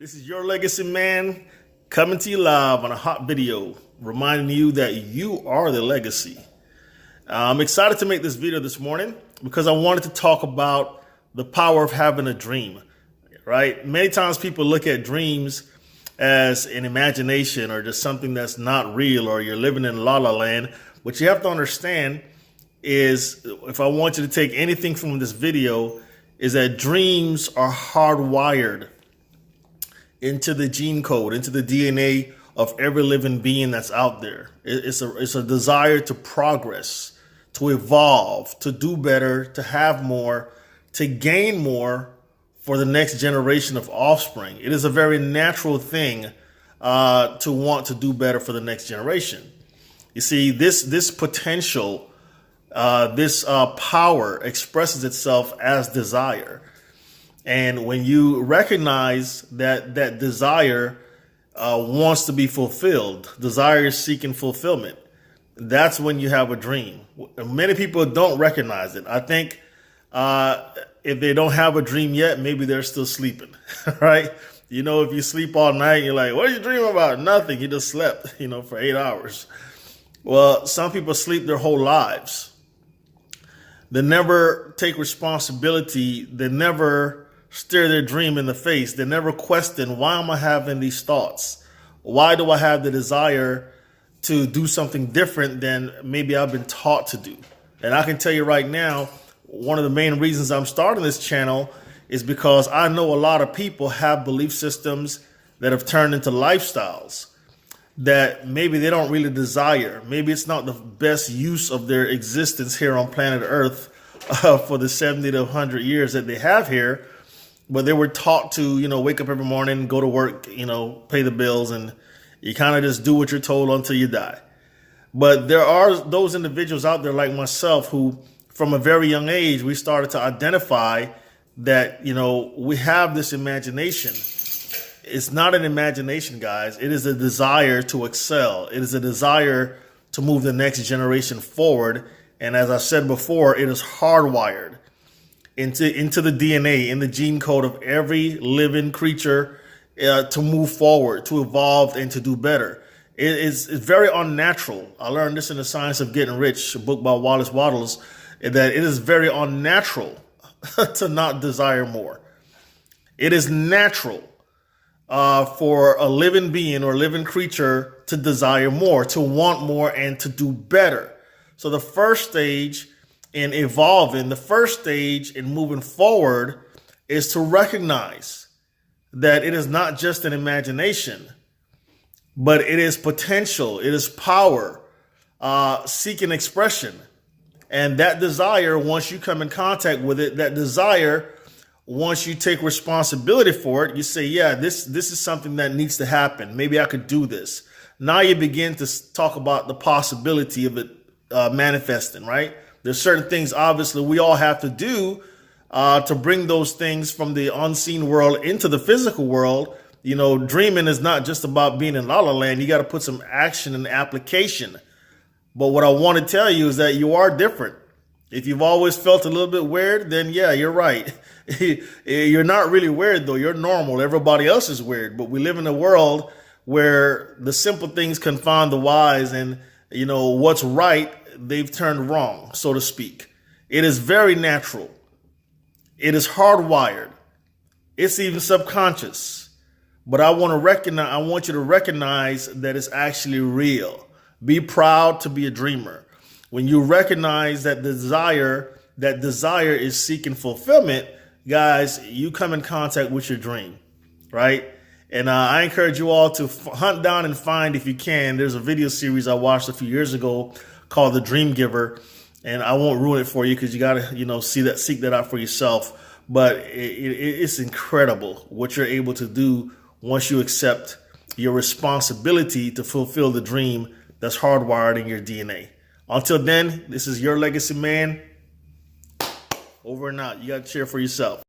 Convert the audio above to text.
This is your legacy man coming to you live on a hot video, reminding you that you are the legacy. I'm excited to make this video this morning because I wanted to talk about the power of having a dream, right? Many times people look at dreams as an imagination or just something that's not real, or you're living in la la land. What you have to understand is, if I want you to take anything from this video, is that dreams are hardwired into the gene code, into the DNA of every living being that's out there. It's a desire to progress, to evolve, to do better, to have more, to gain more for the next generation of offspring. It is a very natural thing to want to do better for the next generation. You see, this potential, this power expresses itself as desire. And when you recognize that that desire wants to be fulfilled, desire is seeking fulfillment, that's when you have a dream. Many people don't recognize it. I think if they don't have a dream yet, maybe they're still sleeping, right? You know, if you sleep all night, you're like, what are you dreaming about? Nothing. You just slept, for 8 hours. Well, some people sleep their whole lives. They never take responsibility. They never stare their dream in the face. They never question, why am I having these thoughts? Why do I have the desire to do something different than maybe I've been taught to do? And I can tell you right now, one of the main reasons I'm starting this channel is because I know a lot of people have belief systems that have turned into lifestyles that maybe they don't really desire. Maybe it's not the best use of their existence here on planet Earth for the 70 to 100 years that they have here. But they were taught to, wake up every morning, go to work, pay the bills, and you kind of just do what you're told until you die. But there are those individuals out there like myself who, from a very young age, we started to identify that, we have this imagination. It's not an imagination, guys. It is a desire to excel. It is a desire to move the next generation forward. And as I said before, it is hardwired into the DNA, in the gene code of every living creature to move forward, to evolve, and to do better. It's very unnatural. I learned this in The Science of Getting Rich, a book by Wallace Wattles, that it is very unnatural to not desire more. It is natural for a living being or living creature to desire more, to want more, and to do better. So the first stage in evolving, the first stage in moving forward, is to recognize that it is not just an imagination, but it is potential, it is power, seeking expression. And that desire, once you come in contact with it, that desire, once you take responsibility for it, you say, yeah, this is something that needs to happen. Maybe I could do this. Now you begin to talk about the possibility of it manifesting, right? There's certain things, obviously, we all have to do to bring those things from the unseen world into the physical world. Dreaming is not just about being in la la land. You got to put some action and application. But what I want to tell you is that you are different. If you've always felt a little bit weird, then yeah, you're right. You're not really weird, though. You're normal. Everybody else is weird. But we live in a world where the simple things confound the wise, and what's right, they've turned wrong, so to speak. It is very natural. It is hardwired. It's even subconscious. But I want you to recognize that it's actually real. Be proud to be a dreamer. When you recognize that desire is seeking fulfillment, guys, you come in contact with your dream, right? And I encourage you all to hunt down and find, if you can. There's a video series I watched a few years ago called The Dream Giver, and I won't ruin it for you because you got to, seek that out for yourself. But it's incredible what you're able to do once you accept your responsibility to fulfill the dream that's hardwired in your DNA. Until then, this is your legacy man. Over and out. You got to cheer for yourself.